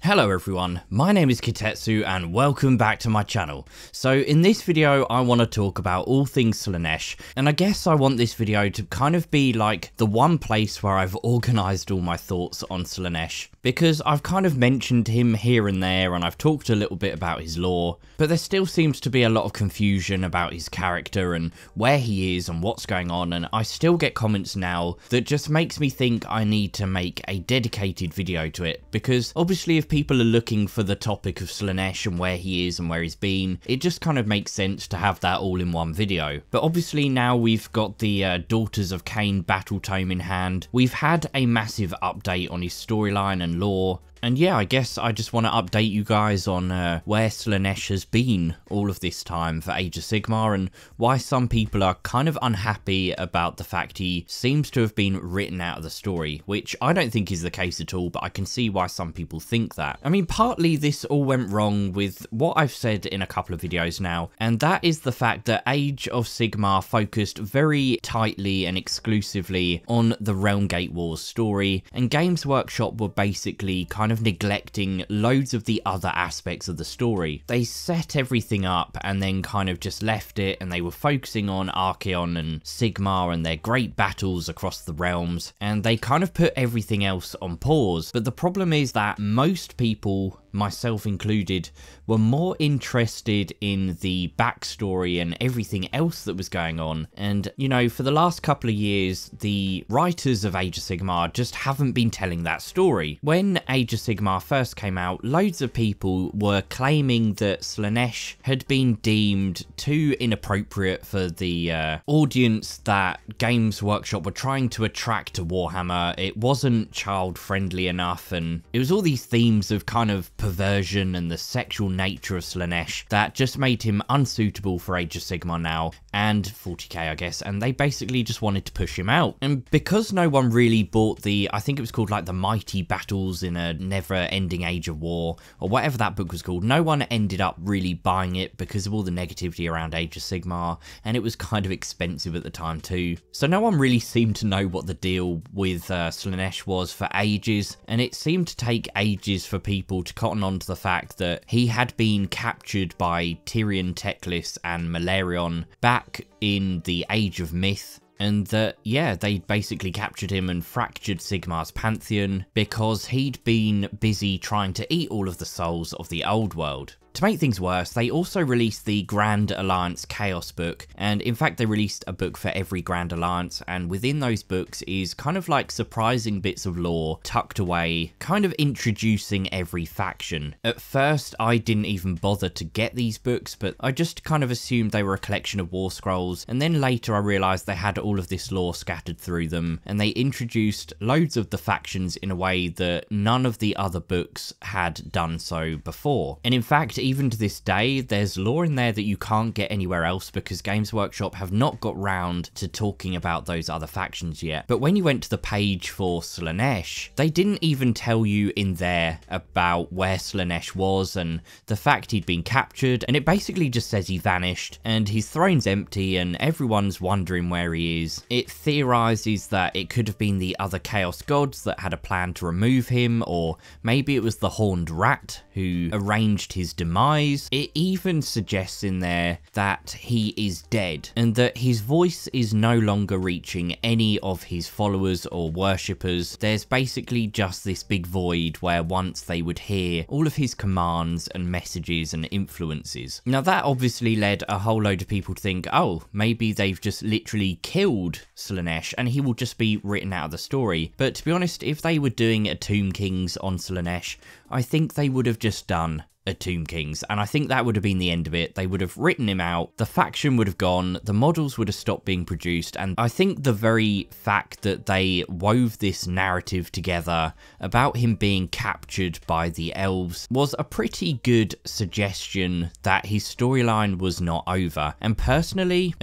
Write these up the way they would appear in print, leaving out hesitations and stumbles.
Hello everyone, my name is Kitetsu and welcome back to my channel. So in this video I want to talk about all things Slaanesh, and I guess I want this video to kind of be like the one place where I've organised all my thoughts on Slaanesh, because I've kind of mentioned him here and there and I've talked a little bit about his lore, but there still seems to be a lot of confusion about his character and where he is and what's going on, and I still get comments now that just makes me think I need to make a dedicated video to it, because obviously if people are looking for the topic of Slaanesh and where he is and where he's been, it just kind of makes sense to have that all in one video. But obviously now we've got the Daughters of Cain battle tome in hand, we've had a massive update on his storyline and lore, and yeah, I guess I just want to update you guys on where Slaanesh has been all of this time for Age of Sigmar, and why some people are kind of unhappy about the fact he seems to have been written out of the story, which I don't think is the case at all, but I can see why some people think that. I mean, partly this all went wrong with what I've said in a couple of videos now, and that is the fact that Age of Sigmar focused very tightly and exclusively on the Realm Gate Wars story, and Games Workshop were basically kind of neglecting loads of the other aspects of the story. They set everything up and then kind of just left it, and they were focusing on Archaon and Sigmar and their great battles across the realms, and they kind of put everything else on pause. But the problem is that most people, myself included, were more interested in the backstory and everything else that was going on. And you know, for the last couple of years, the writers of Age of Sigmar just haven't been telling that story. When Age of Sigmar first came out, loads of people were claiming that Slaanesh had been deemed too inappropriate for the audience that Games Workshop were trying to attract to Warhammer. It wasn't child friendly enough, and it was all these themes of kind of perversion and the sexual nature of Slaanesh that just made him unsuitable for Age of Sigmar now, and 40k I guess, and they basically just wanted to push him out. And because no one really bought the, I think it was called like the Mighty Battles in a Never-Ending Age of War, or whatever that book was called, no one ended up really buying it because of all the negativity around Age of Sigmar, and it was kind of expensive at the time too. So no one really seemed to know what the deal with Slaanesh was for ages, and it seemed to take ages for people to cotton on to the fact that he had been captured by Tyrion, Teclis and Malerion back in the Age of Myth, and that, yeah, they basically captured him and fractured Sigmar's pantheon because he'd been busy trying to eat all of the souls of the old world. To make things worse, they also released the Grand Alliance Chaos book, and in fact they released a book for every Grand Alliance, and within those books is kind of like surprising bits of lore tucked away, kind of introducing every faction. At first I didn't even bother to get these books, but I just kind of assumed they were a collection of war scrolls, and then later I realised they had all of this lore scattered through them, and they introduced loads of the factions in a way that none of the other books had done so before. And in fact, even to this day, there's lore in there that you can't get anywhere else because Games Workshop have not got round to talking about those other factions yet. But when you went to the page for Slaanesh, they didn't even tell you in there about where Slaanesh was and the fact he'd been captured, and it basically just says he vanished and his throne's empty and everyone's wondering where he is. It theorizes that it could have been the other Chaos Gods that had a plan to remove him, or maybe it was the Horned Rat who arranged his demise. It even suggests in there that he is dead and that his voice is no longer reaching any of his followers or worshippers. There's basically just this big void where once they would hear all of his commands and messages and influences. Now that obviously led a whole load of people to think, oh, maybe they've just literally killed Slaanesh and he will just be written out of the story. But to be honest, if they were doing a Tomb Kings on Slaanesh, I think they would have just done a Tomb Kings, and I think that would have been the end of it. They would have written him out, the faction would have gone, the models would have stopped being produced, and I think the very fact that they wove this narrative together about him being captured by the elves was a pretty good suggestion that his storyline was not over. And personally,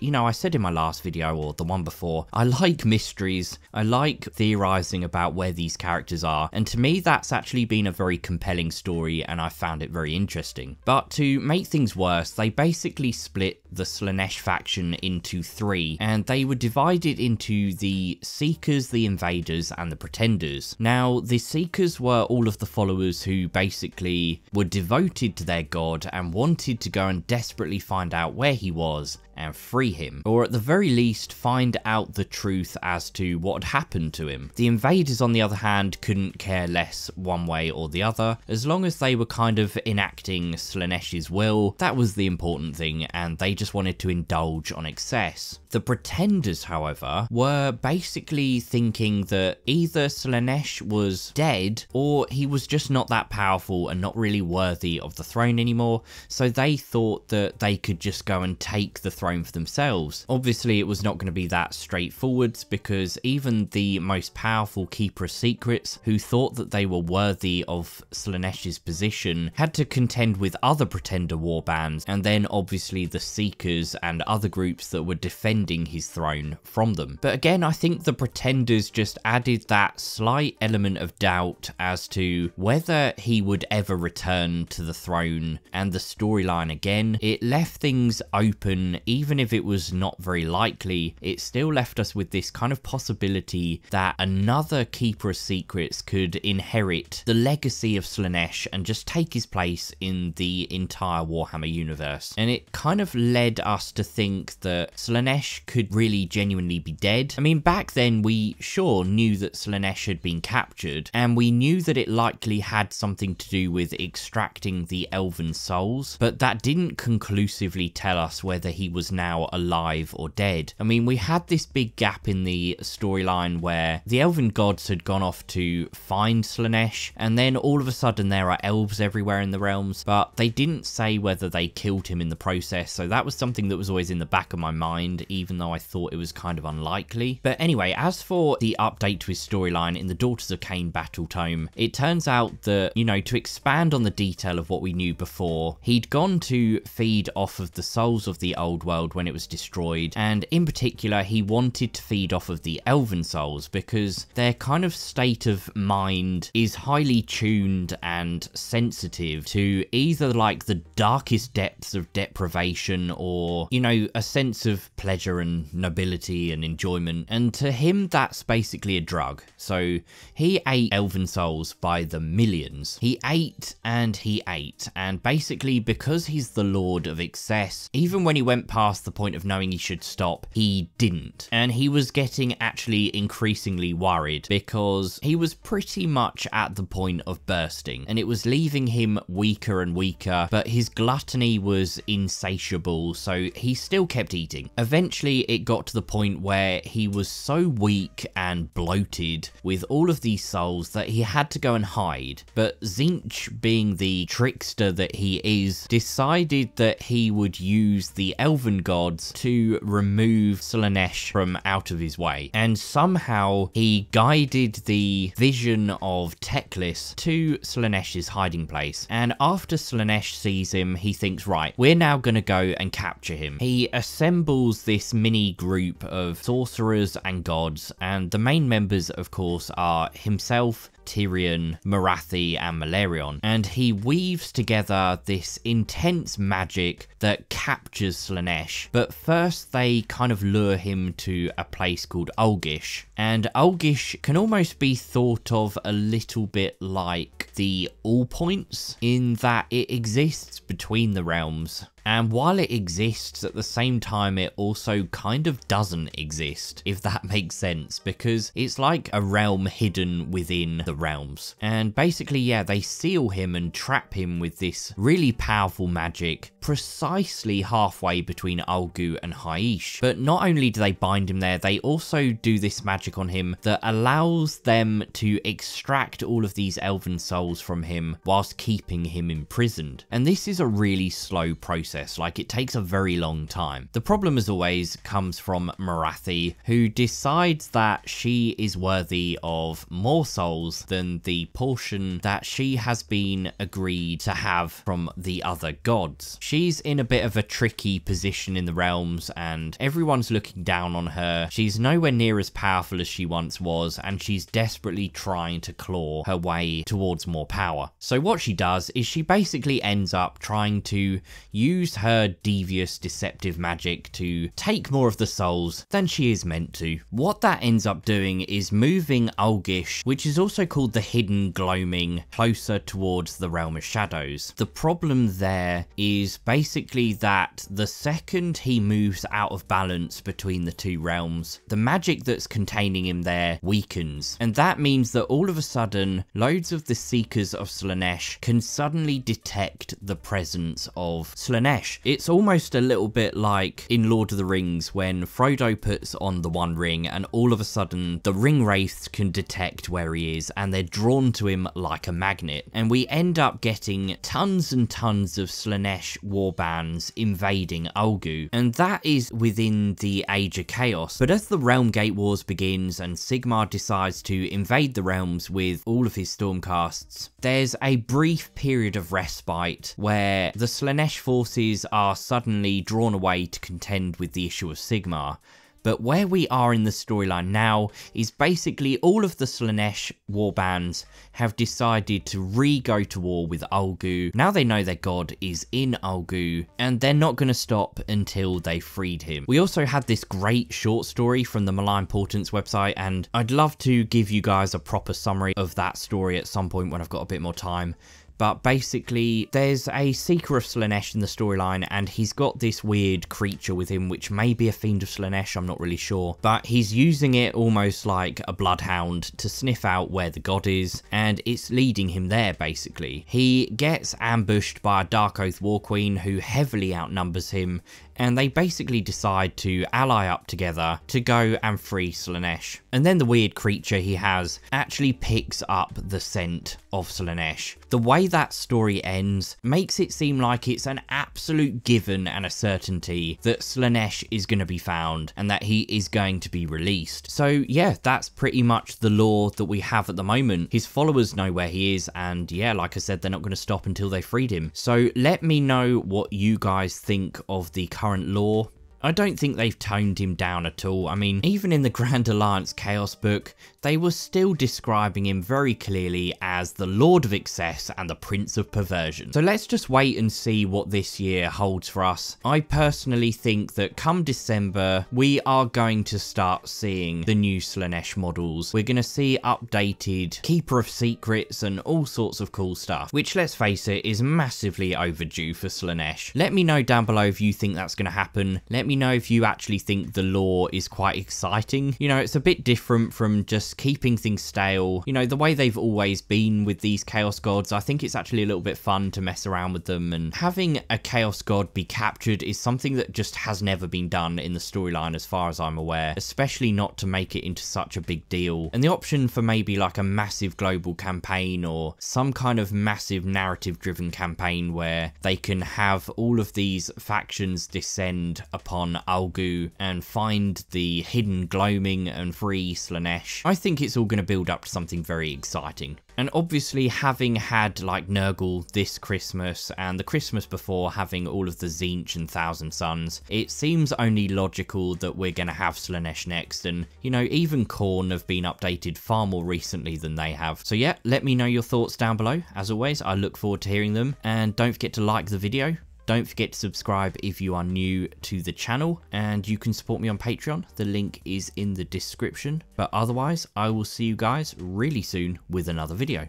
you know, I said in my last video or the one before, I like mysteries, I like theorizing about where these characters are, and to me that's actually been a very compelling story, and and I found it very interesting. But to make things worse, they basically split the Slaanesh faction into three, and they were divided into the Seekers, the Invaders, and the Pretenders. Now, the Seekers were all of the followers who basically were devoted to their god and wanted to go and desperately find out where he was and free him, or at the very least find out the truth as to what had happened to him. The Invaders, on the other hand, couldn't care less one way or the other. As long as they were kind of enacting Slaanesh's will, that was the important thing, and they just wanted to indulge on excess. The Pretenders, however, were basically thinking that either Slaanesh was dead or he was just not that powerful and not really worthy of the throne anymore, so they thought that they could just go and take the throne for themselves. Obviously, it was not going to be that straightforward, because even the most powerful Keeper of Secrets, who thought that they were worthy of Slaanesh's position, had to contend with other Pretender warbands, and then obviously the Seekers and other groups that were defending his throne from them. But again, I think the Pretenders just added that slight element of doubt as to whether he would ever return to the throne and the storyline again. It left things open. Even if it was not very likely, it still left us with this kind of possibility that another Keeper of Secrets could inherit the legacy of Slaanesh and just take his place in the entire Warhammer universe. And it kind of led us to think that Slaanesh could really genuinely be dead. I mean, back then we sure knew that Slaanesh had been captured, and we knew that it likely had something to do with extracting the elven souls, but that didn't conclusively tell us whether he was now alive or dead. I mean, we had this big gap in the storyline where the elven gods had gone off to find Slaanesh, and then all of a sudden there are elves everywhere in the realms, but they didn't say whether they killed him in the process, so that was something that was always in the back of my mind, even though I thought it was kind of unlikely. But anyway, as for the update to his storyline in the Daughters of Cain battle tome, it turns out that, you know, to expand on the detail of what we knew before, he'd gone to feed off of the souls of the old world when it was destroyed, and in particular he wanted to feed off of the elven souls because their kind of state of mind is highly tuned and sensitive to either like the darkest depths of deprivation or, you know, a sense of pleasure and nobility and enjoyment, and to him that's basically a drug. So he ate elven souls by the millions. He ate and he ate, and basically because he's the lord of excess, even when he went past the point of knowing he should stop, he didn't. And he was getting actually increasingly worried because he was pretty much at the point of bursting, and it was leaving him weaker and weaker, but his gluttony was insatiable, so he still kept eating. Eventually it got to the point where he was so weak and bloated with all of these souls that he had to go and hide. But Tzeentch, being the trickster that he is, decided that he would use the elven gods to remove Slaanesh from out of his way. And somehow he guided the vision of Teclis to Slaanesh's hiding place. And after Slaanesh sees him, he thinks, right, we're now going to go and capture him. He assembles this mini group of sorcerers and gods, and the main members of course are himself, Tyrion, Morathi and Malerion, and he weaves together this intense magic that captures Slaanesh. But first they kind of lure him to a place called Ulgish, and Ulgish can almost be thought of a little bit like the All Points in that it exists between the realms. And while it exists, at the same time it also kind of doesn't exist, if that makes sense, because it's like a realm hidden within the realms. And basically, yeah, they seal him and trap him with this really powerful magic precisely halfway between Ulgu and Haish. But not only do they bind him there, they also do this magic on him that allows them to extract all of these elven souls from him whilst keeping him imprisoned. And this is a really slow process. Like, it takes a very long time. The problem, as always, comes from Morathi, who decides that she is worthy of more souls than the portion that she has been agreed to have from the other gods. She's in a bit of a tricky position in the realms, and everyone's looking down on her. She's nowhere near as powerful powerful as she once was, and she's desperately trying to claw her way towards more power. So what she does is she basically ends up trying to use her devious, deceptive magic to take more of the souls than she is meant to. What that ends up doing is moving Ulgish, which is also called the Hidden Gloaming, closer towards the Realm of Shadows. The problem there is basically that the second he moves out of balance between the two realms, the magic that's containing him there weakens, and that means that all of a sudden loads of the Seekers of Slaanesh can suddenly detect the presence of Slaanesh. It's almost a little bit like in Lord of the Rings when Frodo puts on the One Ring and all of a sudden the ring wraiths can detect where he is and they're drawn to him like a magnet, and we end up getting tons and tons of Slaanesh warbands invading Ulgu, and that is within the Age of Chaos. But as the Realm Gate Wars begins and Sigmar decides to invade the realms with all of his Stormcasts, there's a brief period of respite where the Slaanesh forces are suddenly drawn away to contend with the issue of Sigmar. But where we are in the storyline now is basically all of the Slaanesh warbands have decided to go to war with Ulgu. Now they know their god is in Ulgu, and they're not going to stop until they freed him. We also had this great short story from the Malign Portents website, and I'd love to give you guys a proper summary of that story at some point when I've got a bit more time. But basically, there's a Seeker of Slaanesh in the storyline, and he's got this weird creature with him, which may be a Fiend of Slaanesh, I'm not really sure. But he's using it almost like a bloodhound to sniff out where the god is, and it's leading him there, basically. He gets ambushed by a Dark Oath War Queen who heavily outnumbers him, and they basically decide to ally up together to go and free Slaanesh. And then the weird creature he has actually picks up the scent of Slaanesh. The way that story ends makes it seem like it's an absolute given and a certainty that Slaanesh is going to be found and that he is going to be released. So yeah, that's pretty much the lore that we have at the moment. His followers know where he is, and yeah, like I said, they're not going to stop until they freed him. So let me know what you guys think of the current lore. I don't think they've toned him down at all. I mean, even in the Grand Alliance Chaos book, they were still describing him very clearly as the Lord of Excess and the Prince of Perversion. So let's just wait and see what this year holds for us. I personally think that come December, we are going to start seeing the new Slaanesh models. We're going to see updated Keeper of Secrets and all sorts of cool stuff, which, let's face it, is massively overdue for Slaanesh. Let me know down below if you think that's going to happen. Let me know if you actually think the lore is quite exciting. You know, it's a bit different from just keeping things stale, you know, the way they've always been with these Chaos Gods. I think it's actually a little bit fun to mess around with them, and having a Chaos God be captured is something that just has never been done in the storyline as far as I'm aware, especially not to make it into such a big deal. And the option for maybe like a massive global campaign or some kind of massive narrative driven campaign where they can have all of these factions descend upon Ulgu and find the hidden gloaming and free Slaanesh, I think it's all going to build up to something very exciting. And obviously, having had like Nurgle this Christmas and the Christmas before having all of the Tzeentch and Thousand Sons, it seems only logical that we're going to have Slaanesh next. And you know, even Khorne have been updated far more recently than they have. So yeah, let me know your thoughts down below. As always, I look forward to hearing them, and don't forget to like the video. Don't forget to subscribe if you are new to the channel, and you can support me on Patreon. The link is in the description. But otherwise, I will see you guys really soon with another video.